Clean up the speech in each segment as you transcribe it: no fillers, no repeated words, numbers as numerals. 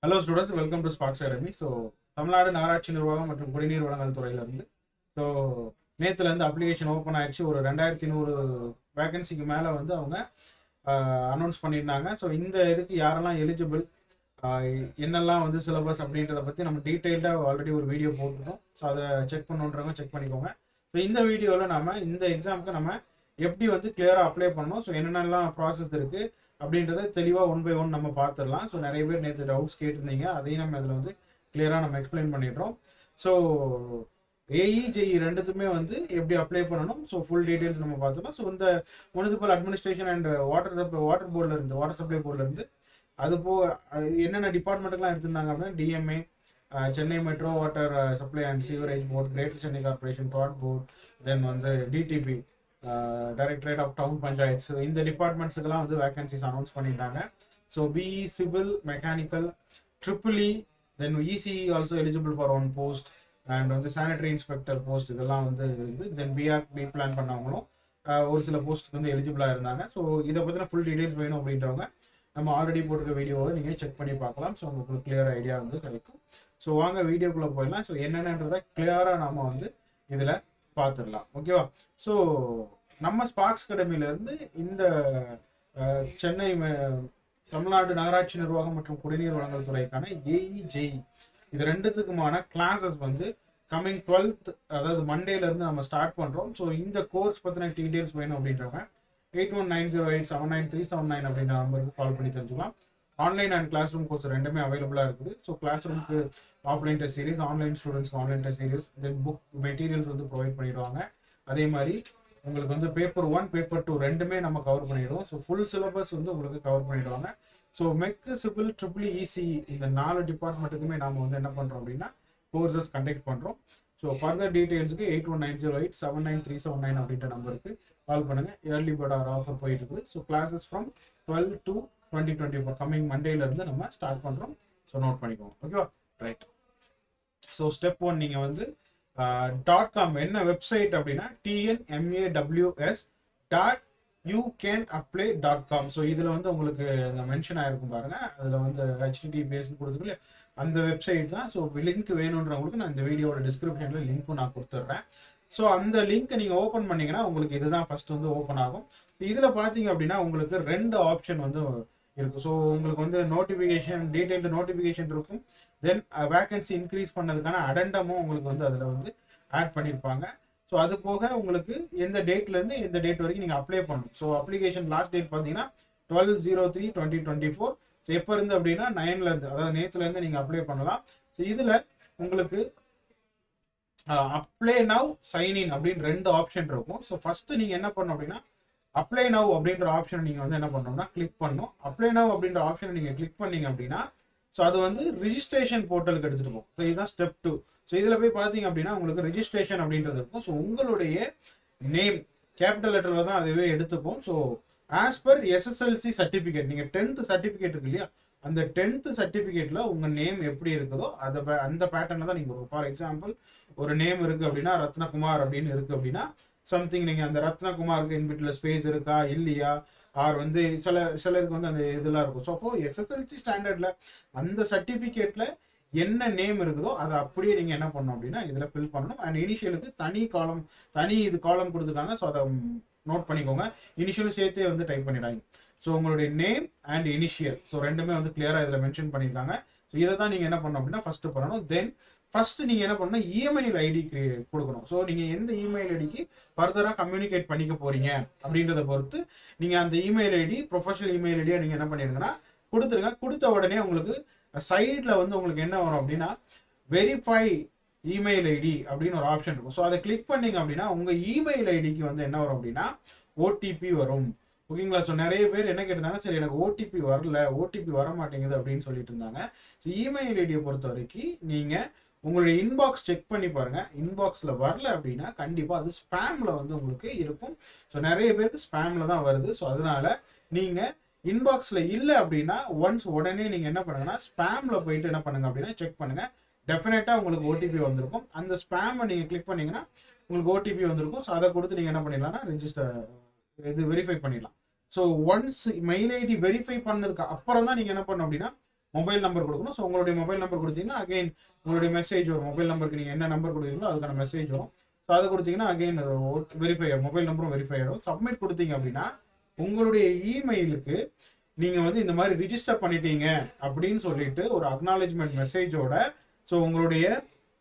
Hello students, welcome to Sparks academy. So Tamil Nadu நகராட்சி நிர்வாகம் மற்றும் குடிநீர் வழங்கல் துறையிலேருந்து ஸோ நேற்றுலேருந்து அப்ளிகேஷன் ஓப்பன் ஆயிடுச்சு. ஒரு 2100 வேகன்சிக்கு மேலே வந்து அவங்க அனௌன்ஸ் பண்ணியிருந்தாங்க. ஸோ இந்த இதுக்கு யாரெல்லாம் எலிஜிபிள், என்னெல்லாம் வந்து சிலபஸ் அப்படின்றத பற்றி நம்ம டீட்டெயில்டாக ஆல்ரெடி ஒரு வீடியோ போட்டுருக்கோம். ஸோ அதை செக் பண்ணுன்றவங்க செக் பண்ணிக்கோங்க. ஸோ இந்த வீடியோவில் நம்ம இந்த எக்ஸாமுக்கு நம்ம எப்படி வந்து கிளியராக அப்ளை பண்ணணும், ஸோ என்னென்னலாம் ப்ராசஸ் இருக்குது அப்படின்றத தெளிவாக ஒன் பை ஒன் நம்ம பார்த்துடலாம். ஸோ நிறைய பேர் நேற்று டவுட்ஸ் கேட்டிருந்தீங்க, அதையும் நம்ம இதில் வந்து கிளியராக நம்ம எக்ஸ்பிளைன் பண்ணிடுறோம். ஸோ ஏஇ ஜேஇ ரெண்டுத்துமே வந்து எப்படி அப்ளை பண்ணணும், ஸோ ஃபுல் டீட்டெயில்ஸ் நம்ம பார்த்துக்கலாம். ஸோ இந்த முனிசிபல் அட்மினிஸ்ட்ரேஷன் அண்ட் வாட்டர் போர்டில் இருந்து, வாட்டர் சப்ளை போர்டில் இருந்து அது போக என்னென்ன டிபார்ட்மெண்ட்டுக்கெலாம் எடுத்திருந்தாங்க அப்படின்னா DMA, Chennai metro water supply and sewerage board, greater Chennai corporation, டாட் போர்ட், தென் வந்து DTP, directorate of town panchayats, இந்த டிபார்ட்மெண்ட்ஸுக்கெல்லாம் வந்து வேகன்சிஸ் அனௌன்ஸ் பண்ணிட்டாங்க. So BE civil, mechanical, triple E, then ECE also eligible for one post, and வந்து சானிடரி இன்ஸ்பெக்டர் போஸ்ட் இதெல்லாம் வந்து இருக்குது. தென் பி பிளான் பண்ணவங்களும் ஒரு சில போஸ்ட்டுக்கு வந்து எலிஜிபிளாக இருந்தாங்க. ஸோ இதை பற்றின ஃபுல் டீடைல்ஸ் வேணும் அப்படின்றவங்க நம்ம ஆல்ரெடி போட்டிருக்க வீடியோவை நீங்கள் செக் பண்ணி பார்க்கலாம். ஸோ உங்களுக்கு கிளியர் ஐடியா வந்து கிடைக்கும். ஸோ வாங்க வீடியோக்குள்ளே போயிடலாம். ஸோ என்னென்னன்றதை கிளியராக நம்ம வந்து இதில் பார்த்துடலாம். ஓகேவா? ஸோ நம்ம ஸ்பார்க்ஸ் அகாடமியிலேருந்து இந்த சென்னை தமிழ்நாடு நகராட்சி நிர்வாகம் மற்றும் குடிநீர் வழங்கல் துறைக்கான ஏஇ ஜேஇ இது ரெண்டுத்துக்குமான கிளாஸஸ் வந்து கம்மிங் 12th, அதாவது மண்டேலேருந்து நம்ம ஸ்டார்ட் பண்ணுறோம். ஸோ இந்த கோர்ஸ் பற்றின டீட்டெயில்ஸ் வேணும் அப்படின்றவங்க 8190879379 அப்படின்ற நம்பருக்கு கால் பண்ணி தெரிஞ்சுக்கலாம். Online and class room course ரெண்டுமே அவைலபிளாக இருக்குது. ஸோ கிளாஸ் ரூமுக்கு ஆஃப்லைன் டெஸ்ட் சீரிஸ், ஆன்லைன் ஸ்டூடெண்ட்ஸ்க்கு online test series, then book materials வந்து ப்ரொவைட் பண்ணிடுவாங்க. அதே மாதிரி உங்களுக்கு வந்து பேப்பர் 1, பேப்பர் 2 ரெண்டுமே நம்ம கவர் பண்ணிடுவோம். ஸோ ஃபுல் சிலபஸ் வந்து உங்களுக்கு கவர் பண்ணிடுவாங்க. So mech, civil, triple E, ECE இந்த 4 டிபார்ட்மெண்ட்டுக்குமே நம்ம வந்து என்ன பண்ணுறோம் அப்படின்னா கோர்சஸ் கண்டக்ட் பண்ணுறோம். ஸோ ஃபர்தர் டீட்டெயில்ஸுக்கு 8190879379 அப்படின்ற நம்பருக்கு கால் பண்ணுங்கள். ஏர்லி பேர்ட் ஆஃபர் போயிட்டு இருக்குது. So classes from 12 to 2024 coming மண்டேலேருந்து நம்ம ஸ்டார்ட் பண்ணுறோம். ஸோ நோட் பண்ணிக்கோங்க. ஓகேவா? ரைட். ஸோ ஸ்டெப் 1 நீங்கள் வந்து .com என்ன வெப்சைட் அப்படின்னா tnmaws.youcanapply.com. ஸோ இதில் வந்து உங்களுக்கு மென்ஷன் ஆகிருக்கும் பாருங்க, அதில் வந்து HTTPS கொடுத்துருக்கல அந்த வெப்சைட் தான். ஸோ லிங்க் வேணுன்றவங்களுக்கு நான் இந்த வீடியோட டிஸ்கிரிப்ஷனில் லிங்க்கும் நான் கொடுத்துட்றேன். ஸோ அந்த லிங்க்கை நீங்கள் ஓப்பன் பண்ணிங்கன்னா உங்களுக்கு இதுதான் ஃபர்ஸ்ட் வந்து ஓப்பன் ஆகும். இதில் பார்த்தீங்க அப்படின்னா உங்களுக்கு 2 ஆப்ஷன் வந்து இருக்கும். ஸோ உங்களுக்கு வந்து நோட்டிஃபிகேஷன், டீடைல்டு நோட்டிஃபிகேஷன் இருக்கும். தென் வேகன்சி இன்க்ரீஸ் பண்ணதுக்கான அடெண்டமும் உங்களுக்கு வந்து அதில் வந்து ஆட் பண்ணியிருப்பாங்க. ஸோ அது போக உங்களுக்கு எந்த டேட்லேருந்து எந்த டேட் வரைக்கும் நீங்கள் அப்ளை பண்ணணும். ஸோ அப்ளிகேஷன் லாஸ்ட் டேட் பார்த்தீங்கன்னா 12/03/2024. ஸோ எப்போ இருந்து அப்படின்னா 9லேருந்து, அதாவது நேற்றுலேருந்து நீங்கள் அப்ளை பண்ணலாம். ஸோ இதில் உங்களுக்கு அப்ளை நவ், சைன் இன் அப்படின்னு 2 ஆப்ஷன் இருக்கும். ஸோ ஃபர்ஸ்ட் நீங்கள் என்ன பண்ணணும் அப்படின்னா அப்ளை நவ் அப்படின்ற ஆப்ஷன் நீங்கள் வந்து என்ன பண்ணணும்னா கிளிக் பண்ணணும். அப்ளை நவ் அப்படின்ற ஆப்ஷனை நீங்கள் கிளிக் பண்ணீங்க அப்படின்னா ஸோ அது வந்து ரிஜிஸ்ட்ரேஷன் போர்ட்டலுக்கு எடுத்துகிட்டு போகும். ஸோ இதுதான் ஸ்டெப் 2. ஸோ இதில் போய் பார்த்தீங்க அப்படின்னா உங்களுக்கு ரிஜிஸ்ட்ரேஷன் அப்படின்றது இருக்கும். ஸோ உங்களுடைய நேம் கேபிட்டல் லெட்டரில் தான் அதுவே எடுத்துக்கும். So as per SSLC certificate, நீங்கள் 10th சர்டிஃபிகேட் இருக்கு இல்லையா, அந்த 10th சர்டிஃபிகேட்டில் உங்கள் நேம் எப்படி இருக்குதோ அந்த பேட்டர்னில் தான் நீங்கள். ஃபார் எக்ஸாம்பிள் ஒரு நேம் இருக்குது அப்படின்னா ரத்னகுமார் அப்படின்னு இருக்குது அப்படின்னா சம்திங் நீங்கள் அந்த ரத்னகுமாருக்கு இன்பிட்ல ஸ்பேஸ் இருக்கா இல்லையா, ஆர் வந்து சிலருக்கு வந்து அந்த இதெல்லாம் இருக்கும். ஸோ அப்போ எஸ்எஸ்எல்சி ஸ்டாண்டர்டில் அந்த சர்டிஃபிகேட்டில் என்ன நேம் இருக்குதோ அதை அப்படியே நீங்கள் என்ன பண்ணணும் அப்படின்னா இதில் ஃபில் பண்ணணும். அண்ட் இனிஷியலுக்கு தனி காலம் கொடுத்துருக்காங்க. ஸோ அதை நோட் பண்ணிக்கோங்க. இனிஷியலும் சேர்த்தே வந்து டைப் பண்ணிடாங்க. ஸோ உங்களுடைய நேம் அண்ட் இனிஷியல் ஸோ ரெண்டுமே வந்து கிளியராக இதில் மென்ஷன் பண்ணியிருக்காங்க. ஸோ இதை தான் நீங்கள் என்ன பண்ணணும் அப்படின்னா ஃபர்ஸ்ட் பண்ணணும். தென் ஃபர்ஸ்ட் நீங்கள் என்ன பண்ணணும், இமெயில் ஐடி கொடுக்கணும். ஸோ நீங்கள் எந்த இமெயில் ஐடிக்கு ஃபர்தராக கம்யூனிகேட் பண்ணிக்க போறீங்க அப்படின்றத பொறுத்து நீங்கள் அந்த இமெயில் ஐடி, ப்ரொஃபஷனல் இமெயில் ஐடியை நீங்கள் என்ன பண்ணிடுங்கன்னா கொடுத்துருங்க. கொடுத்த உடனே உங்களுக்கு சைடில் வந்து உங்களுக்கு என்ன வரும் அப்படின்னா வெரிஃபை இமெயில் ஐடி அப்படின்னு ஒரு ஆப்ஷன் இருக்கும். ஸோ அதை கிளிக் பண்ணீங்க அப்படின்னா உங்கள் இமெயில் ஐடிக்கு வந்து என்ன வரும் அப்படின்னா ஓடிபி வரும். ஓகேங்களா? ஸோ நிறைய பேர் என்ன கேட்டிருந்தாங்க, சரி எனக்கு ஓடிபி வரல, ஓடிபி வர மாட்டேங்குது அப்படின்னு சொல்லிட்டு இருந்தாங்க. ஸோ இமெயில் ஐடியை பொறுத்த வரைக்கும் நீங்கள் உங்களுடைய இன்பாக்ஸ் செக் பண்ணி பாருங்க. இன்பாக்ஸில் வரல அப்படின்னா கண்டிப்பாக அது ஸ்பேமில் வந்து உங்களுக்கு இருக்கும். ஸோ நிறைய பேருக்கு ஸ்பேமில் தான் வருது. ஸோ அதனால நீங்கள் இன்பாக்ஸில் இல்லை அப்படின்னா உடனே நீங்கள் என்ன பண்ணுங்கன்னா ஸ்பேமில் போயிட்டு என்ன பண்ணுங்க அப்படின்னா செக் பண்ணுங்க. டெஃபினட்டாக உங்களுக்கு ஓடிபி வந்திருக்கும். அந்த ஸ்பேமை நீங்கள் கிளிக் பண்ணீங்கன்னா உங்களுக்கு ஓடிபி வந்திருக்கும். ஸோ அதை கொடுத்து நீங்கள் என்ன பண்ணிடலாம்னா வெரிஃபை பண்ணிடலாம். So once mail ID verify பண்ணதுக்கு அப்புறம் தான் நீங்கள் என்ன பண்ணணும் அப்படின்னா மொபைல் நம்பர் கொடுக்கணும். ஸோ உங்களுடைய மொபைல் நம்பர் கொடுத்தீங்கன்னா அகைன் உங்களுடைய மெசேஜ் வரும். மொபைல் நம்பருக்கு நீங்கள் என்ன நம்பர் கொடுக்குறீங்களோ அதுக்கான மெசேஜ் வரும். ஸோ அதை கொடுத்தீங்கன்னா அகைன் வெரிஃபை ஆகும், மொபைல் நம்பரும் வெரிஃபை ஆகிடும். சப்மிட் கொடுத்தீங்க அப்படின்னா உங்களுடைய இமெயிலுக்கு நீங்கள் வந்து இந்த மாதிரி ரிஜிஸ்டர் பண்ணிட்டீங்க அப்படின்னு சொல்லிட்டு ஒரு அக்னாலேஜ்மெண்ட் மெசேஜோட ஸோ உங்களுடைய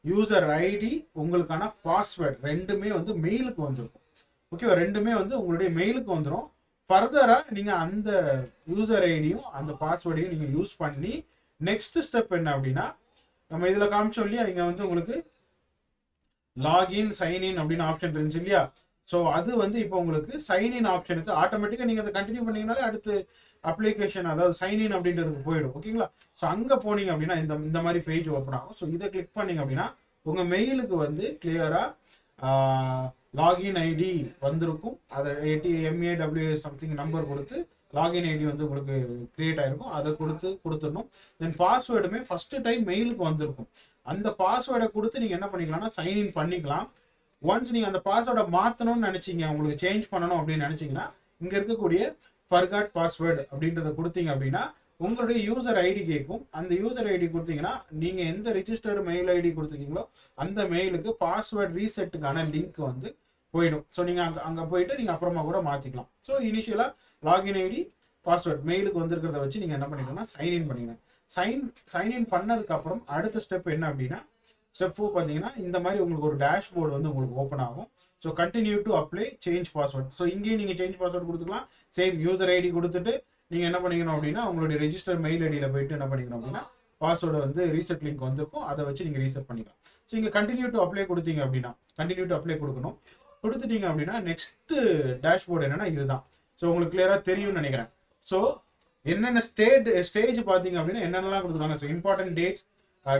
யூசர் ஐடி உங்களுக்கான பாஸ்வேர்ட் ரெண்டுமே வந்து மெயிலுக்கு வந்துருக்கும். ஓகேவா, ரெண்டுமே வந்து உங்களுடைய மெயிலுக்கு வந்துடும். ஃபர்தராக நீங்கள் அந்த யூசர் ஐடியும் அந்த பாஸ்வேர்டையும் நீங்கள் யூஸ் பண்ணி நெக்ஸ்ட் ஸ்டெப் என்ன அப்படின்னா நம்ம இதில் காமிச்சோம் இல்லையா, இங்கே வந்து உங்களுக்கு லாகின் சைன்இன் அப்படின்னு ஆப்ஷன் இருந்துச்சு இல்லையா. ஸோ அது வந்து இப்போ உங்களுக்கு சைன்இன் ஆப்ஷனுக்கு ஆட்டோமேட்டிக்காக நீங்கள் அதை கண்டினியூ பண்ணீங்கனாலே அடுத்து அப்ளிகேஷன் அதாவது சைன்இன் அப்படின்றதுக்கு போயிடும். ஓகேங்களா, ஸோ அங்கே போனீங்க அப்படின்னா இந்த மாதிரி பேஜ் ஓப்பன் ஆகும். ஸோ இதை கிளிக் பண்ணீங்க அப்படின்னா உங்கள் மெயிலுக்கு வந்து கிளியராக லாகின் ஐடி வந்திருக்கும். அதை MAWS சம்திங் நம்பர் கொடுத்து லாகின் ஐடி வந்து உங்களுக்கு கிரியேட் ஆயிருக்கும். அதை கொடுத்துடணும். தென் பாஸ்வேர்டுமே ஃபர்ஸ்ட் டைம் மெயிலுக்கு வந்திருக்கும். அந்த பாஸ்வேர்டை கொடுத்து நீங்கள் என்ன பண்ணிக்கலாம்னா சைன்இன் பண்ணிக்கலாம். ஒன்ஸ் நீங்கள் அந்த பாஸ்வேர்டை மாற்றணும்னு நினச்சிங்க, உங்களுக்கு சேஞ்ச் பண்ணணும் அப்படின்னு நினச்சிங்கன்னா இங்கே இருக்கக்கூடிய ஃபர்காட் பாஸ்வேர்டு அப்படின்றத கொடுத்தீங்க அப்படின்னா உங்களுடைய யூசர் ஐடி கேட்கும். அந்த யூசர் ஐடி கொடுத்தீங்கன்னா நீங்கள் எந்த ரிஜிஸ்டர்டு மெயில் ஐடி கொடுத்துருக்கீங்களோ அந்த மெயிலுக்கு பாஸ்வேர்ட் ரீசெட்டுக்கான லிங்க் வந்து போயிடும். ஸோ நீங்கள் அங்கே போயிட்டு நீங்கள் அப்புறமா கூட மாற்றிக்கலாம். ஸோ இனிஷியலாக லாகின் ஐடி பாஸ்வேர்ட் மெயிலுக்கு வந்திருக்கிறத வச்சு நீங்கள் என்ன பண்ணிக்கணும்னா சைன்இன் பண்ணிக்கணும். சைன்இன் பண்ணதுக்கப்புறம் அடுத்த ஸ்டெப் என்ன அப்படின்னா ஸ்டெப் 4 பார்த்தீங்கன்னா இந்த மாதிரி உங்களுக்கு ஒரு டேஷ்போர்டு வந்து உங்களுக்கு ஓப்பன் ஆகும். So continue to apply change password. So இங்கேயும் நீங்கள் சேஞ்ச் பாஸ்வேர்ட் கொடுத்துக்கலாம். சேம் யூசர் ஐடி கொடுத்துட்டு நீங்கள் என்ன பண்ணிக்கணும் அப்படின்னா உங்களுடைய ரெஜிஸ்டர் மெயில் ஐடியில் போயிட்டு என்ன பண்ணிக்கணும் அப்படின்னா பாஸ்வேர்டு வந்து ரீசெட் லிங்க் வந்திருக்கும், அதை வச்சு நீங்கள் ரீசெட் பண்ணிக்கலாம். ஸோ இங்கே கண்டினியூ டு அப்ளை கொடுத்தீங்க அப்படின்னா கண்டினியூ டு அப்ளை கொடுக்கணும். கொடுத்துட்டீங்க அப்படின்னா நெக்ஸ்ட் டேஷ்போர்டு என்னன்னா இதுதான். ஸோ உங்களுக்கு கிளியராக தெரியும்னு நினைக்கிறேன். ஸோ என்னென்ன ஸ்டேஜ் பார்த்தீங்க அப்படின்னா என்னென்னலாம் கொடுத்துருக்காங்க. So important dates,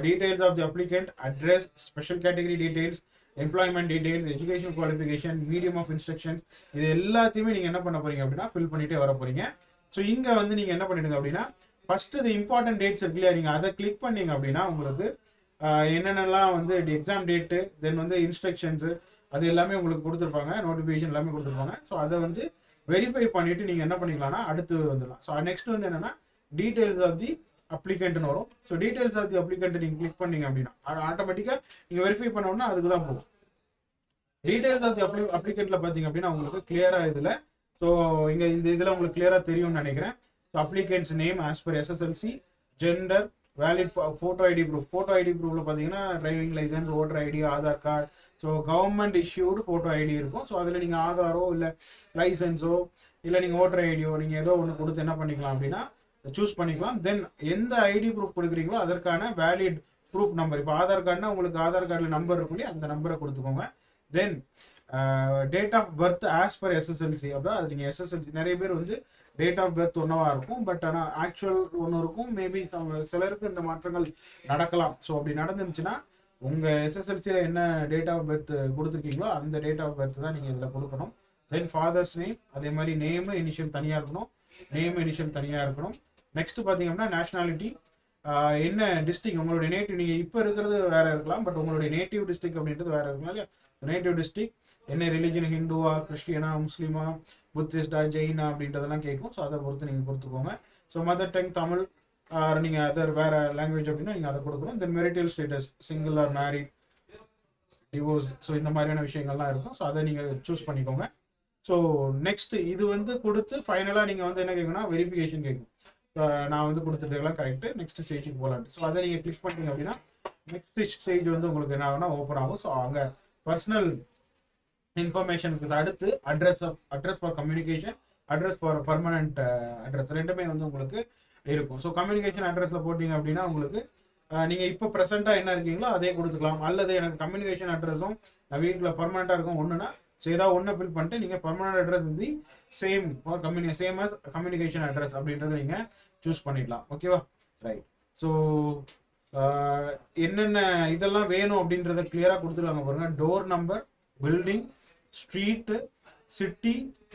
details of the applicant, address, special category details, employment details, educational qualification, medium of instructions, இது எல்லாத்தையுமே நீங்கள் என்ன பண்ண போறீங்க அப்படின்னா ஃபில் பண்ணிட்டே வர போறீங்க. ஸோ இங்கே வந்து நீங்கள் என்ன பண்ணிடுங்க அப்படின்னா ஃபர்ஸ்ட் இது இம்பார்ட்டன்ட் டேட்ஸ் இருக்கு இல்லையா, நீங்கள் அதை கிளிக் பண்ணீங்க அப்படின்னா உங்களுக்கு என்னென்னலாம் வந்து எக்ஸாம் டேட்டு தென் வந்து இன்ஸ்ட்ரக்ஷன்ஸு அது எல்லாமே உங்களுக்கு கொடுத்துருப்பாங்க, நோட்டிஃபிகேஷன் எல்லாமே கொடுத்துருப்பாங்க. ஸோ அதை வந்து வெரிஃபை பண்ணிட்டு நீங்கள் என்ன பண்ணிக்கலாம்னா அடுத்து வந்துடலாம். ஸோ நெக்ஸ்ட் வந்து என்னன்னா டீடைல்ஸ் ஆஃப் தி அப்ளிகண்ட்னு வரும். So details of the applicant நீங்கள் கிளிக் பண்ணீங்க அப்படின்னா ஆட்டோமேட்டிக்காக நீங்கள் வெரிஃபை பண்ணோம்னா அதுக்கு தான் போகும். டீடைல்ஸ் ஆஃப் தி அப்ளிகண்ட்ல பார்த்தீங்க அப்படின்னா உங்களுக்கு கிளியராக இதில் ஸோ இங்கே இந்த இதில் உங்களுக்கு கிளியராக தெரியும்னு நினைக்கிறேன். So applicants name as per SSLC, gender, valid photo ID proof. Photo ID ப்ரூஃபில் பார்த்தீங்கன்னா driving licence, voter ID, Aadhaar card. So government issued photo ID இருக்கும். ஸோ அதில் நீங்கள் ஆதாரோ இல்லை லைசன்ஸோ இல்லை நீங்கள் ஓட்டர் ஐடியோ நீங்கள் ஏதோ ஒன்று கொடுத்து என்ன பண்ணிக்கலாம் அப்படின்னா சூஸ் பண்ணிக்கலாம். தென் எந்த ஐடி ப்ரூஃப் கொடுக்குறீங்களோ அதற்கான வேலிட் ப்ரூஃப் நம்பர். இப்போ ஆதார் கார்டுனா உங்களுக்கு ஆதார் கார்டில் நம்பர் இருக்கும் இல்லையா, அந்த நம்பரை கொடுத்துக்கோங்க. Then date of birth as per SSLC. அப்போ அது நீங்கள் SSLC நிறைய பேர் வந்து டேட் ஆஃப் பர்த் ஒன்றவா இருக்கும், பட் ஆனால் ஆக்சுவல் ஒன்று இருக்கும். மேபி சிலருக்கு இந்த மாற்றங்கள் நடக்கலாம். ஸோ அப்படி நடந்துருந்துச்சுன்னா உங்கள் SSLCயில் என்ன டேட் ஆஃப் பர்த் கொடுத்துருக்கீங்களோ அந்த டேட் ஆஃப் பர்த் தான் நீங்கள் இதில் கொடுக்கணும். தென் ஃபாதர்ஸ் நேம், அதே மாதிரி நேமு இனிஷியல் தனியாக இருக்கணும், நேம் இனிஷியல் தனியாக இருக்கணும். நெக்ஸ்ட் பார்த்தீங்கன்னா நேஷனாலிட்டி, என்ன டிஸ்ட்ரிக்ட் உங்களுடைய நேட்டிவ், நீங்கள் இப்போ இருக்கிறது வேற இருக்கலாம், பட் உங்களுடைய நேட்டிவ் டிஸ்ட்ரிக்ட் அப்படின்றது வேற இருக்கலாம் இல்லையா. நேட்டிவ் டிஸ்ட்ரிக்ட், என்ன ரிலிஜன், ஹிந்துவா, கிறிஸ்டியனா, முஸ்லீமா, புத்திஸ்டா, ஜெயினா அப்படின்றதெல்லாம் கேட்கும். ஸோ அதை பொறுத்து நீங்கள் கொடுத்துக்கோங்க. ஸோ மதர் டங் தமிழ், நீங்கள் அதர் வேற லாங்குவேஜ் அப்படின்னா நீங்கள் அதை கொடுக்கணும். Then marital status, single or married, divorce, so இந்த மாதிரியான விஷயங்கள்லாம் இருக்கும். ஸோ அதை நீங்கள் சூஸ் பண்ணிக்கோங்க. ஸோ நெக்ஸ்ட் இது வந்து கொடுத்து ஃபைனலாக நீங்கள் வந்து என்ன கேட்கணும்னா வெரிஃபிகேஷன் கேட்கும். நான் வந்து கொடுத்துட்டுலாம் கரெக்டு, நெக்ஸ்ட் ஸ்டேஜுக்கு போகலான்ட்டு. ஸோ அதை நீங்கள் கிளிக் பண்ணிங்க அப்படின்னா நெக்ஸ்ட் ஸ்டேஜ் வந்து உங்களுக்கு என்ன ஆகுனா ஓப்பன் ஆகும். ஸோ அங்கே பர்சனல் இன்ஃபர்மேஷனுக்கு அடுத்து address for communication, address for permanent address ரெண்டுமே வந்து உங்களுக்கு இருக்கும். ஸோ கம்யூனிகேஷன் அட்ரஸில் போட்டிங்க அப்படின்னா உங்களுக்கு நீங்கள் இப்போ ப்ரெசென்ட்டாக என்ன இருக்கீங்களோ அதே கொடுத்துக்கலாம். அல்லது எனக்கு கம்யூனிகேஷன் அட்ரஸும் நான் வீட்டில் பர்மனெண்ட்டாக இருக்கும் ஒன்றுனா ஸோ ஏதாவது ஒன்று ஃபில் பண்ணிட்டு நீங்கள் பர்மனன்ட் அட்ரஸ் வந்து same for same as communication address அப்படின்றத நீங்கள் சூஸ் பண்ணிடலாம். ஓகேவா, ரைட். ஸோ என்னென்ன இதெல்லாம் வேணும் அப்படின்றத கிளியராக கொடுத்துருவாங்க பாருங்க. Door number, building, street, city,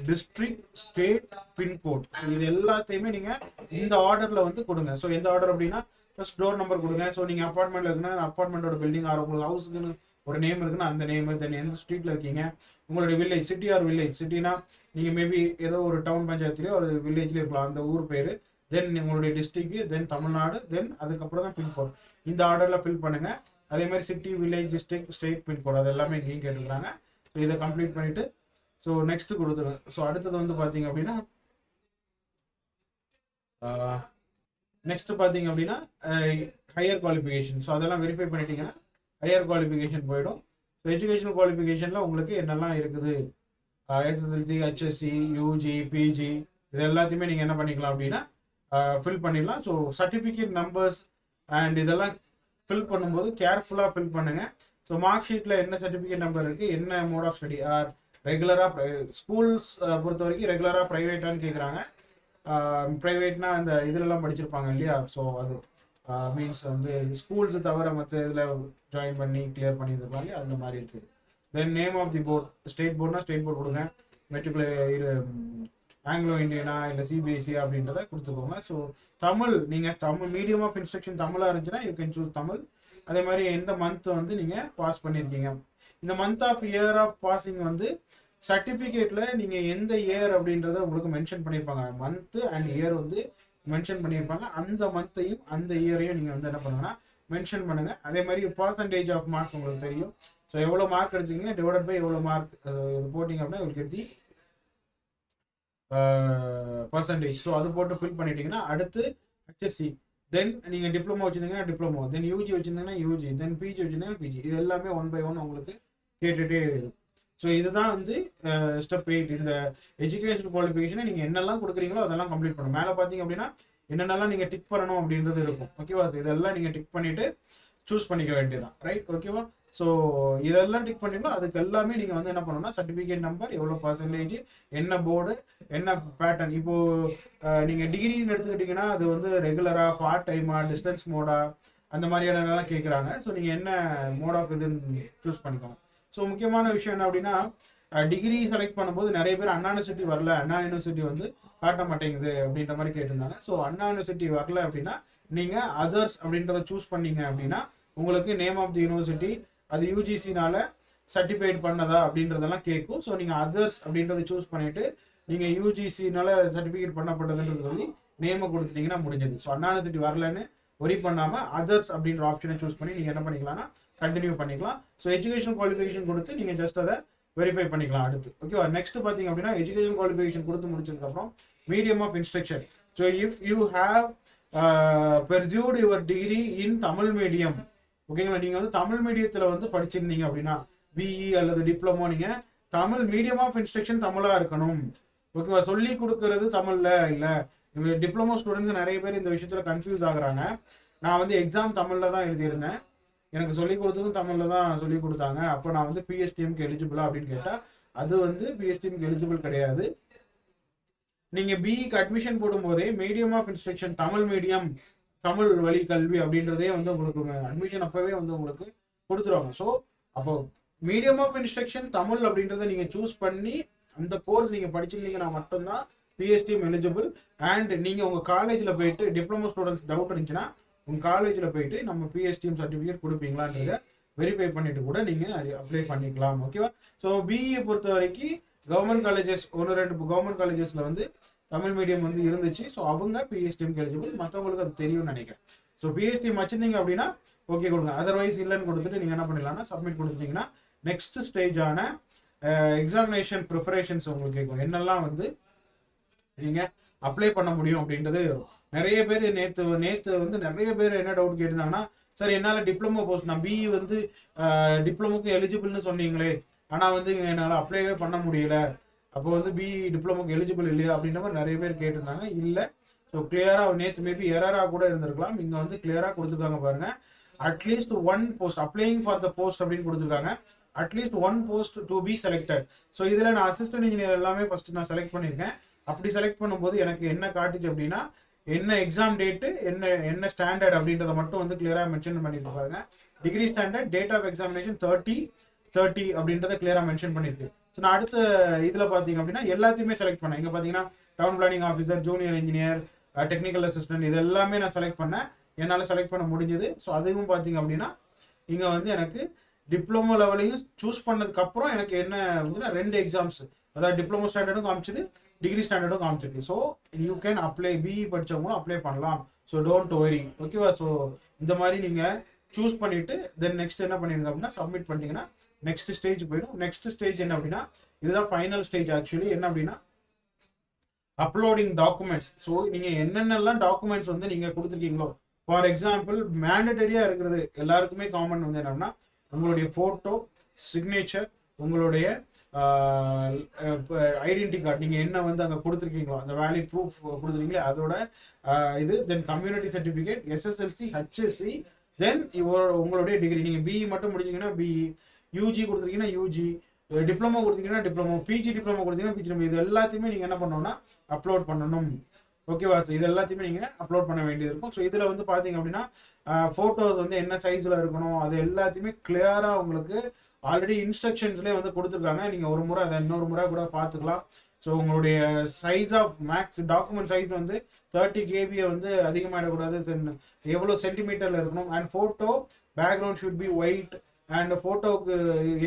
district, state, pincode. So இது எல்லாத்தையுமே நீங்கள் இந்த ஆர்டரில் வந்து கொடுங்க. ஸோ எந்த ஆர்டர் அப்படின்னா ஃபர்ஸ்ட் டோர் நம்பர் கொடுங்க. ஸோ நீங்கள் அப்பார்ட்மெண்ட்டில் இருக்குன்னா அப்பார்ட்மெண்ட்டோட பில்டிங் ஆர் உங்களுக்கு ஹவுஸுக்குன்னு ஒரு நேம் இருக்குன்னா அந்த நேம், தென் எந்த ஸ்ட்ரீட்டில் இருக்கீங்க, உங்களுடைய வில்லேஜ், சிட்டி ஆர் வில்லேஜ். சிட்டினா நீங்கள் மேபி ஏதோ ஒரு டவுன் பஞ்சாயத்துலேயோ ஒரு வில்லேஜ்லேயோ இருக்கலாம் அந்த ஊர் பேர். தென் உங்களுடைய டிஸ்ட்ரிக்ட், தென் தமிழ்நாடு, தென் அதுக்கப்புறம் தான் பின்கோட். இந்த ஆர்டரில் ஃபில் பண்ணுங்க. அதே மாதிரி city, village, district, state, pincode அது எல்லாமே இங்கேயும் கேட்டுக்கிறாங்க. ஸோ இதை கம்ப்ளீட் பண்ணிட்டு ஸோ நெக்ஸ்ட் கொடுத்துருங்க. ஸோ அடுத்தது வந்து பார்த்தீங்க அப்படின்னா நெக்ஸ்ட் பார்த்தீங்க அப்படின்னா ஹையர் குவாலிஃபிகேஷன். ஸோ அதெல்லாம் வெரிஃபை பண்ணிட்டீங்கன்னா ஹையர் குவாலிஃபிகேஷன் போயிடும். ஸோ எஜுகேஷனல் குவாலிஃபிகேஷனில் உங்களுக்கு என்னெல்லாம் இருக்குது, எஸ்எஸ்எல்சி, ஹெச்எஸ்சி, யூஜி, பிஜி இது எல்லாத்தையுமே நீங்கள் என்ன பண்ணிக்கலாம் அப்படின்னா ஃபில் பண்ணிடலாம். ஸோ சர்டிஃபிகேட் நம்பர்ஸ் அண்ட் இதெல்லாம் ஃபில் பண்ணும்போது கேர்ஃபுல்லாக ஃபில் பண்ணுங்கள். ஸோ மார்க் ஷீட்டில் என்ன சர்டிஃபிகேட் நம்பர் இருக்குது, என்ன மோட் ஆஃப் ஸ்டடி, ரெகுலராக ஸ்கூல்ஸ் பொறுத்த வரைக்கும் ரெகுலராக ப்ரைவேட்டான்னு கேட்குறாங்க. ப்ரைவேட்னா அந்த இதுலலாம் படிச்சிருப்பாங்க இல்லையா, ஸோ அது மீன்ஸ் வந்து ஸ்கூல்ஸ் தவிர மற்ற இதில் ஜாயின் பண்ணி கிளியர் பண்ணியிருப்பாங்க, அந்த மாதிரி இருக்குது. Then name of the board, state போர்ட்னா ஸ்டேட் போர்ட் கொடுங்க, மெட்ரிகுலேட் ஆங்கிலோ இண்டியனா இல்லை சிபிஎஸ்சி அப்படின்றத கொடுத்துக்கோங்க. ஸோ தமிழ், நீங்கள் தமிழ் மீடியம் ஆஃப் இன்ஸ்ட்ரக்ஷன் தமிழாக இருந்துச்சுன்னா யூ கேன் சூஸ் தமிழ். அதே மாதிரி எந்த மந்த் வந்து நீங்கள் பாஸ் பண்ணியிருக்கீங்க, இந்த month of year of passing வந்து சர்டிஃபிகேட்டில் நீங்கள் எந்த இயர் அப்படின்றத உங்களுக்கு மென்ஷன் பண்ணியிருப்பாங்க. மந்த்து அண்ட் இயர் வந்து மென்ஷன் பண்ணியிருப்பாங்க. அந்த மந்த்தையும் அந்த இயரையும் நீங்கள் வந்து என்ன பண்ணுங்கன்னா மென்ஷன் பண்ணுங்கள். அதே மாதிரி பர்சன்டேஜ் ஆஃப் மார்க்ஸ் உங்களுக்கு தெரியும். ஸோ எவ்வளோ மார்க் எடுத்துக்கிங்க டிவைட் பை எவ்வளோ மார்க் இது போட்டிங்க அப்படின்னா உங்களுக்கு எடுத்து பர்சன்டேஜ். ஸோ அது போட்டு ஃபில் பண்ணிட்டீங்கன்னா அடுத்து ஹெச்எஸ்சி, தென் நீங்கள் டிப்ளமோ வச்சுருந்தீங்கன்னா டிப்ளமோ, தென் யூஜி வச்சுருந்தீங்கன்னா யூஜி, தென் பிஜி வச்சுருந்தீங்கன்னா பிஜி. இது எல்லாமே 1 by 1 உங்களுக்கு கேட்டுகிட்டே இருக்கும். ஸோ இதுதான் வந்து ஸ்டெப் 8. இந்த எஜுகேஷன் குவாலிஃபிகேஷனை நீங்கள் என்னெல்லாம் கொடுக்குறீங்களோ அதெல்லாம் கம்ப்ளீட் பண்ணணும். மேலே பார்த்தீங்க அப்படின்னா என்னென்னலாம் நீங்கள் டிக் பண்ணணும் அப்படின்றது இருக்கும். ஓகேவா, இதெல்லாம் நீங்கள் டிக் பண்ணிவிட்டு சூஸ் பண்ணிக்க வேண்டியதான். ரைட், ஓகேவா. ஸோ இதெல்லாம் டிக் பண்ணிங்களோ அதுக்கு எல்லாமே நீங்கள் வந்து என்ன பண்ணணும்னா சர்டிஃபிகேட் நம்பர், எவ்வளோ பர்சன்டேஜ், என்ன போர்டு, என்ன பேட்டர்ன். இப்போது நீங்கள் டிகிரின்னு எடுத்துக்கிட்டிங்கன்னா அது வந்து ரெகுலராக, பார்ட் டைமா, டிஸ்டன்ஸ் மோடா, அந்த மாதிரியானலாம் கேட்குறாங்க. ஸோ நீங்கள் என்ன மோட் ஆஃப் இதுன்னு சூஸ் பண்ணிக்கோங்க. ஸோ முக்கியமான விஷயம் என்ன அப்படின்னா டிகிரி செலக்ட் பண்ணும்போது நிறைய பேர் அண்ணா யூனிவர்சிட்டி வரல, அண்ணா யூனிவர்சிட்டி வந்து காட்ட மாட்டேங்குது அப்படின்ற மாதிரி கேட்டிருந்தாங்க. ஸோ அண்ணா யூனிவர்சிட்டி வரல அப்படின்னா நீங்கள் அதர்ஸ் அப்படின்றத சூஸ் பண்ணீங்க அப்படின்னா உங்களுக்கு நேம் ஆஃப் தி யூனிவர்சிட்டி, அது யூஜிசினால சர்டிஃபைட் பண்ணதா அப்படின்றதெல்லாம் கேட்கும். ஸோ நீங்கள் அதர்ஸ் அப்படின்றத சூஸ் பண்ணிட்டு நீங்கள் யூஜிசினால சர்டிஃபிகேட் பண்ணப்பட்டதுன்றது சொல்லி நேமை கொடுத்துட்டீங்கன்னா முடிஞ்சது. ஸோ அண்ணா யூனிவர்சிட்டி வரலன்னு ஒரி பண்ணாமல் அதர்ஸ் அப்படின்ற ஆப்ஷனை சூஸ் பண்ணி நீங்கள் என்ன பண்ணிக்கலாம்னா கண்டினியூ பண்ணிக்கலாம். ஸோ எஜுகேஷன் குவாலிஃபிகேஷன் கொடுத்து நீங்கள் ஜஸ்ட் அதை வெரிஃபை பண்ணிக்கலாம் அடுத்து. ஓகேவா, நெக்ஸ்ட் பார்த்தீங்க அப்படின்னா எஜுகேஷன் குவாலிஃபிகேஷன் கொடுத்து முடிச்சதுக்கப்புறம் medium of instruction. So if you have pursued your degree in Tamil medium, ஓகேங்களா, நீங்கள் வந்து தமிழ் மீடியத்தில் வந்து படிச்சிருந்தீங்க அப்படின்னா பிஇ அல்லது டிப்ளமோ, நீங்கள் தமிழ் மீடியம் ஆஃப் இன்ஸ்ட்ரக்ஷன் தமிழாக இருக்கணும். ஓகேவா, சொல்லி கொடுக்கறது தமிழில் இல்லை. டிப்ளமோ ஸ்டூடெண்ட்ஸ் நிறைய பேர் இந்த விஷயத்தில் கன்ஃபியூஸ் ஆகுறாங்க. நான் வந்து எக்ஸாம் தமிழில் தான் எழுதியிருந்தேன், எனக்கு சொல்லிக் கொடுத்ததும் தமிழில் தான் சொல்லிக் கொடுத்தாங்க, அப்போ நான் வந்து பிஎஸ்டிஎம்க்கு எலிஜிபிளா அப்படின்னு கேட்டால் அது வந்து பிஎஸ்டிஎம்க்கு எலிஜிபிள் கிடையாது. நீங்கள் பிஇக்கு அட்மிஷன் போடும்போதே medium of instruction Tamil medium, Tamil வழி கல்வி அப்படின்றதே வந்து உங்களுக்கு அட்மிஷன் அப்போவே வந்து உங்களுக்கு கொடுத்துருவாங்க. ஸோ அப்போ மீடியம் ஆஃப் இன்ஸ்ட்ரக்ஷன் தமிழ் அப்படின்றத நீங்கள் சூஸ் பண்ணி அந்த கோர்ஸ் நீங்கள் படிச்சிருந்தீங்கன்னா மட்டும்தான் பிஎஸ்டிஎம் எலிஜிபிள். அண்ட் நீங்கள் உங்கள் காலேஜில் போயிட்டு டிப்ளமோ ஸ்டூடெண்ட்ஸ் டவுட் இருந்துச்சுன்னா உங்கள் காலேஜில் போயிட்டு நம்ம பிஎஸ்டிஎம் சர்டிஃபிகேட் கொடுப்பீங்களான்றத வெரிஃபை பண்ணிட்டு கூட நீங்கள் அப்ளை பண்ணிக்கலாம். ஓகேவா. ஸோ பிஇ பொறுத்த வரைக்கும் கவர்மெண்ட் காலேஜஸ் 1-2 கவர்மெண்ட் காலேஜஸில் வந்து தமிழ் மீடியம் வந்து இருந்துச்சு. ஸோ அவங்க பிஎஸ்டிஎம்க்கு எலிஜிபிள், மற்றவங்களுக்கு அது தெரியும்னு நினைக்கிறேன். ஸோ பிஎஸ்டிஎம் வச்சுருந்தீங்க அப்படின்னா ஓகே கொடுங்க, அதர்வைஸ் இல்லைன்னு கொடுத்துட்டு நீங்கள் என்ன பண்ணிடலாம்னா சப்மிட் கொடுத்துட்டீங்கன்னா நெக்ஸ்ட் ஸ்டேஜான எக்ஸாமினேஷன் ப்ரிப்பரேஷன்ஸ் உங்களுக்கு கேட்கும், என்னெல்லாம் வந்து நீங்கள் அப்ளை பண்ண முடியும் அப்படின்றது. நிறைய பேர் நேற்று வந்து நிறைய பேர் என்ன டவுட் கேட்டிருந்தாங்கன்னா, சார் என்னால் டிப்ளமோ போஸ்ட், நான் பிஇ வந்து டிப்ளமோக்கு எலிஜிபிள்னு சொன்னீங்களே, ஆனால் வந்து என்னால் அப்ளைவே பண்ண முடியல, அப்போ வந்து பிஇ டிப்ளமோக்கு எலிஜிபிள் இல்லையா அப்படின்ற மாதிரி நிறைய பேர் கேட்டிருந்தாங்க. இல்லை, ஸோ கிளியராக நேற்று மேபி எரராக கூட இருந்திருக்கலாம், இங்கே வந்து கிளியராக கொடுத்துருக்காங்க பாருங்கள். At least 1 post அப்ளைங் for the post அப்படின்னு கொடுத்துருக்காங்க. At least 1 post to be selected. So இதில் நான் அசிஸ்டன்ட் இன்ஜினியர் எல்லாமே ஃபர்ஸ்ட் நான் செலக்ட் பண்ணியிருக்கேன். அப்படி செலக்ட் பண்ணும்போது எனக்கு என்ன காட்டுச்சு அப்படின்னா என்ன எக்ஸாம் டேட்டு, என்ன ஸ்டாண்டர்ட் அப்படின்றத மட்டும் வந்து கிளியராக மென்ஷன் பண்ணிட்டு பாருங்க. Degree standard, date of examination 30 அப்படின்றத கிளியராக மென்ஷன் பண்ணியிருக்கு. ஸோ நான் அடுத்த இதில் பார்த்தீங்க அப்படின்னா எல்லாத்தையுமே செலக்ட் பண்ணேன். இங்கே பார்த்தீங்கன்னா down planning officer, junior engineer, technical assistant, இது எல்லாமே நான் செலக்ட் பண்ணேன், என்னால் செலக்ட் பண்ண முடிஞ்சது. ஸோ அதுவும் பார்த்தீங்க அப்படின்னா இங்கே வந்து எனக்கு டிப்ளமோ லெவலையும் சூஸ் பண்ணதுக்கப்புறம் எனக்கு என்ன அப்படின்னா 2 எக்ஸாம்ஸ், அதாவது டிப்ளமோ ஸ்டாண்டர்டும் காமிச்சது, டிகிரி ஸ்டாண்டர்டும் காமிச்சிருக்கு. So you can apply, BE படித்தவங்களும் அப்ளை பண்ணலாம். ஸோ டோன்ட் வரி, ஓகேவா? ஸோ இந்த மாதிரி நீங்கள் சூஸ் பண்ணிவிட்டு தென் நெக்ஸ்ட் என்ன பண்ணிடுங்க அப்படின்னா சப்மிட் பண்ணிட்டீங்கன்னா நெக்ஸ்ட் ஸ்டேஜ் போயிடும். நெக்ஸ்ட் ஸ்டேஜ் என்ன அப்படின்னா இதுதான் ஃபைனல் ஸ்டேஜ். ஆக்சுவலி என்ன அப்படின்னா அப்லோடிங் டாக்குமெண்ட்ஸ். ஸோ நீங்கள் என்னென்னலாம் டாக்குமெண்ட்ஸ் வந்து நீங்கள் கொடுத்துருக்கீங்களோ, ஃபார் எக்ஸாம்பிள் மேண்டட்டரியாக இருக்கிறது எல்லாருக்குமே காமன் வந்து என்னன்னா உங்களுடைய ஃபோட்டோ, சிக்னேச்சர், உங்களுடைய ஐடென்டி கார்டு, நீங்கள் என்ன வந்து அங்கே கொடுத்துருக்கீங்களோ அந்த வேலிட் ப்ரூஃப் கொடுத்துருக்கீங்களே அதோட இது, then community certificate, SSLC, HSC, then உங்களுடைய டிகிரி. நீங்கள் பிஇ மட்டும் முடிச்சிங்கன்னா பிஇ, யூஜி கொடுத்துருக்கீங்கன்னா யூஜி, டிப்ளமோ கொடுத்தீங்கன்னா டிப்ளமோ, பிஜி டிப்ளமோ கொடுத்தீங்கன்னா பிஜி டிப்ளமோ, இது எல்லாத்தையுமே நீங்கள் என்ன பண்ணணும்னா அப்லோட் பண்ணணும். ஓகேவா? ஸோ இது எல்லாத்தையுமே நீங்கள் அப்லோட் பண்ண வேண்டியது இருக்கும். ஸோ இதில் வந்து பார்த்தீங்க அப்படின்னா ஃபோட்டோஸ் வந்து என்ன சைஸில் இருக்கணும் அது எல்லாத்தையுமே கிளியராக உங்களுக்கு ஆல்ரெடி இன்ஸ்ட்ரக்ஷன்ஸ்லேயே வந்து கொடுத்துருக்காங்க. நீங்கள் ஒரு முறை அதை இன்னொரு முறை கூட பார்த்துக்கலாம். ஸோ உங்களுடைய size of max document size வந்து 30 KB வந்து அதிகமாகிடக்கூடாது. எவ்வளோ சென்டிமீட்டரில் இருக்கணும். And photo background should be white. And ஃபோட்டோவுக்கு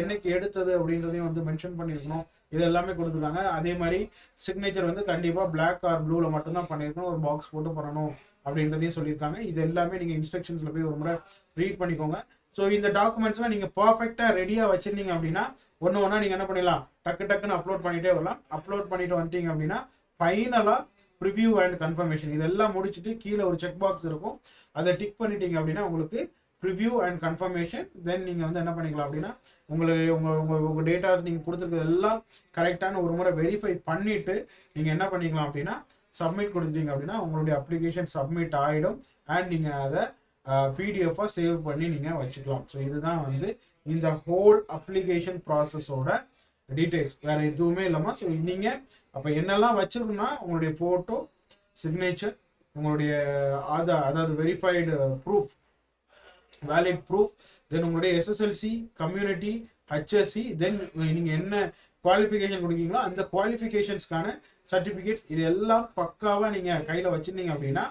என்னைக்கு எடுத்தது அப்படின்றதையும் வந்து மென்ஷன் பண்ணியிருக்கணும். இது எல்லாமே கொடுத்துருக்காங்க. அதே மாதிரி சிக்னேச்சர் வந்து கண்டிப்பாக பிளாக் ஆர் ப்ளூவில் மட்டும்தான் பண்ணியிருக்கணும், ஒரு பாக்ஸ் போட்டு பண்ணணும் அப்படின்றதையும் சொல்லியிருக்காங்க. இது எல்லாமே நீங்கள் இன்ஸ்ட்ரக்ஷன்ஸில் போய் ஒரு முறை ரீட் பண்ணிக்கோங்க. ஸோ இந்த டாக்குமெண்ட்ஸ்லாம் நீங்கள் பர்ஃபெக்டாக ரெடியாக வச்சுருந்தீங்க அப்படின்னா ஒன்று ஒன்றா நீங்கள் என்ன பண்ணிடலாம், டக்குன்னு அப்லோட் பண்ணிகிட்டே வரலாம். அப்லோட் பண்ணிட்டு வந்துட்டீங்க அப்படின்னா ஃபைனலாக ப்ரிவ்யூ அண்ட் கன்ஃபர்மேஷன் இதெல்லாம் முடிச்சுட்டு கீழே ஒரு செக் பாக்ஸ் இருக்கும், அதை டிக் பண்ணிட்டீங்க அப்படின்னா உங்களுக்கு ப்ரிவ்யூ அண்ட் கன்ஃபர்மேஷன். தென் நீங்கள் வந்து என்ன பண்ணிக்கலாம் அப்படின்னா உங்கள் டேட்டாஸ் நீங்கள் கொடுத்துருக்கிறது எல்லாம் கரெக்டான ஒரு முறை வெரிஃபை பண்ணிவிட்டு நீங்கள் என்ன பண்ணிக்கலாம் அப்படின்னா சப்மிட் கொடுத்துட்டீங்க அப்படின்னா உங்களுடைய அப்ளிகேஷன் சப்மிட் ஆகிடும். அண்ட் நீங்கள் அதை பிடிஎஃபாக சேவ் பண்ணி நீங்கள் வச்சுக்கலாம். ஸோ இதுதான் வந்து இந்த ஹோல் அப்ளிகேஷன் ப்ராசஸோட டீட்டெயில்ஸ், வேறு எதுவுமே இல்லாமல். ஸோ நீங்கள் அப்போ என்னெல்லாம் வச்சுருக்கணும்னா உங்களுடைய ஃபோட்டோ, சிக்னேச்சர், உங்களுடைய ஆதார் அதாவது வெரிஃபைடு ப்ரூஃப், வேலிட் ப்ரூஃப், தென் உங்களுடைய எஸ்எஸ்எல்சி, கம்யூனிட்டி, ஹெச்எஸ்சி, தென் நீங்கள் என்ன குவாலிஃபிகேஷன் கொடுக்கீங்களோ அந்த குவாலிஃபிகேஷன்ஸ்க்கான சர்டிஃபிகேட்ஸ், இது எல்லாம் பக்காவாக நீங்கள் கையில் வச்சுருந்தீங்க அப்படின்னா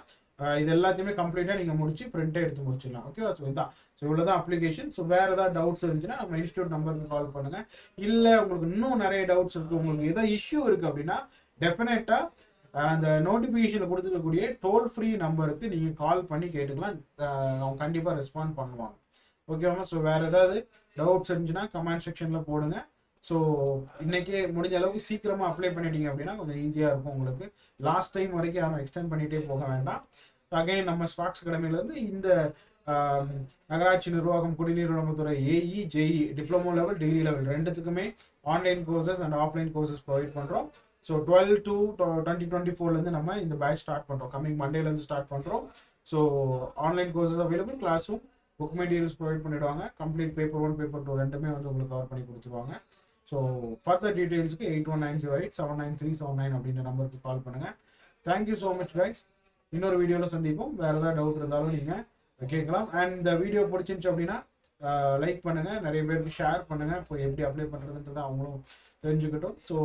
இது எல்லாத்தையுமே கம்ப்ளீட்டாக நீங்கள் முடிச்சு பிரிண்ட்டாக எடுத்து முடிச்சிடலாம். ஓகேவா? ஸோ இதுதான். ஸோ இவ்வளோதான் அப்ளிகேஷன். ஸோ வேறு ஏதாவது டவுட்ஸ் இருந்துச்சுன்னா நம்ம இன்ஸ்டியூட் நம்பருக்கு கால் பண்ணுங்கள். இல்லை உங்களுக்கு இன்னும் நிறைய டவுட்ஸ் இருக்குது, உங்களுக்கு எதாவது இஷ்யூ இருக்குது அப்படின்னா டெஃபினட்டாக அந்த நோட்டிஃபிகேஷனில் கொடுத்துருக்கக்கூடிய டோல் ஃப்ரீ நம்பருக்கு நீங்கள் கால் பண்ணி கேட்டுக்கலாம். அவங்க கண்டிப்பாக ரெஸ்பாண்ட் பண்ணுவாங்க. ஓகேவா? ஸோ வேறு ஏதாவது டவுட்ஸ் இருந்துச்சுன்னா கமெண்ட் செக்ஷனில் போடுங்க. ஸோ இன்றைக்கே முடிஞ்ச அளவுக்கு சீக்கிரமாக அப்ளை பண்ணிட்டீங்க அப்படின்னா கொஞ்சம் ஈஸியாக இருக்கும் உங்களுக்கு. லாஸ்ட் டைம் வரைக்கும் யாரும் எக்ஸ்டெண்ட் பண்ணிகிட்டே போக வேண்டாம். அகைன் நம்ம ஸ்பார்க்ஸ் அகாடமிலேருந்து இந்த நகராட்சி நிர்வாகம், குடிநீர் வழங்குத்துறை, AE, JE, diploma level, degree level ரெண்டுத்துக்குமே online courses and offline courses provide பண்ணுறோம். ஸோ 12 to 2024 நம்ம இந்த பேட்ச் ஸ்டார்ட் பண்ணுறோம். கம்மிங் மண்டேலேருந்து ஸ்டார்ட் பண்ணுறோம். So online courses available, class room, book materials provide பண்ணிவிடுவாங்க. கம்ப்ளீட் பேப்பர் 1, பேப்பர் 2 ரெண்டுமே வந்து உங்களுக்கு கவர் பண்ணி கொடுத்துருவாங்க. ஸோ ஃபர்தர் டீட்டெயில்ஸுக்கு 8190879379 அப்படின்ற நம்பருக்கு கால் பண்ணுங்கள். Thank you so much guys. இன்னொரு வீடியோவில் சந்திப்போம். வேறு ஏதாவது டவுட் இருந்தாலும் நீங்கள் கேட்கலாம். அண்ட் இந்த வீடியோ பிடிச்சிருந்துச்சு அப்படின்னா லைக் பண்ணுங்கள், நிறைய பேருக்கு ஷேர் பண்ணுங்கள். இப்போ எப்படி அப்ளை பண்ணுறதுன்றதை அவங்களும் தெரிஞ்சுக்கிட்டோம். ஸோ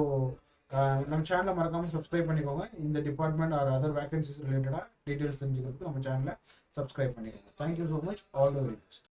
நம்ம சேனலை மறக்காமல் சப்ஸ்கிரைப் பண்ணிக்கோங்க. இந்த டிபார்ட்மெண்ட் ஆர் அதர் வேகன்சிஸ் ரிலேட்டடாக டீட்டெயில்ஸ் தெரிஞ்சுக்கிறதுக்கு நம்ம சேனலை சப்ஸ்கிரைப் பண்ணிக்கோங்க. Thank you so much. All the very best.